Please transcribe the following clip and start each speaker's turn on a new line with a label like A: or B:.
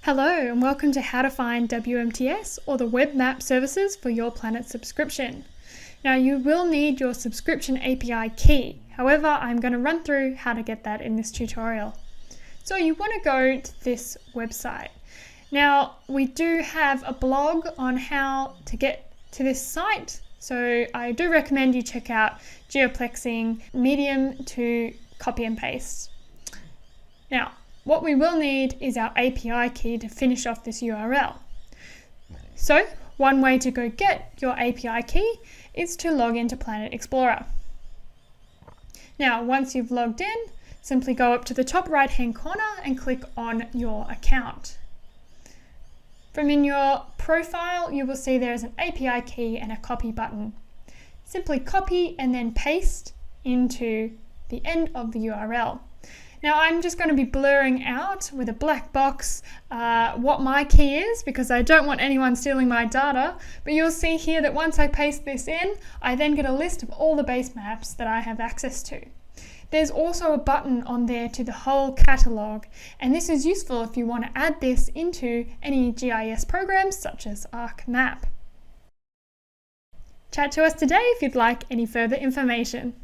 A: Hello and welcome to how to find WMTS or the web map services for your Planet subscription. Now you will need your subscription API key. However, I'm going to run through how to get that in this tutorial. So you want to go to this website. Now we do have a blog on how to get to this site. So I do recommend you check out geoplexing medium to copy and paste. Now, what we will need is our API key to finish off this URL. So one way to go get your API key is to log into Planet Explorer. Now, once you've logged in, simply go up to the top right hand corner and click on your account. From in your profile, you will see there is an API key and a copy button. Simply copy and then paste into the end of the URL. Now I'm just going to be blurring out with a black box what my key is because I don't want anyone stealing my data, but you'll see here that once I paste this in, I then get a list of all the base maps that I have access to. There's also a button on there to the whole catalogue, and this is useful if you want to add this into any GIS programs such as ArcMap. Chat to us today if you'd like any further information.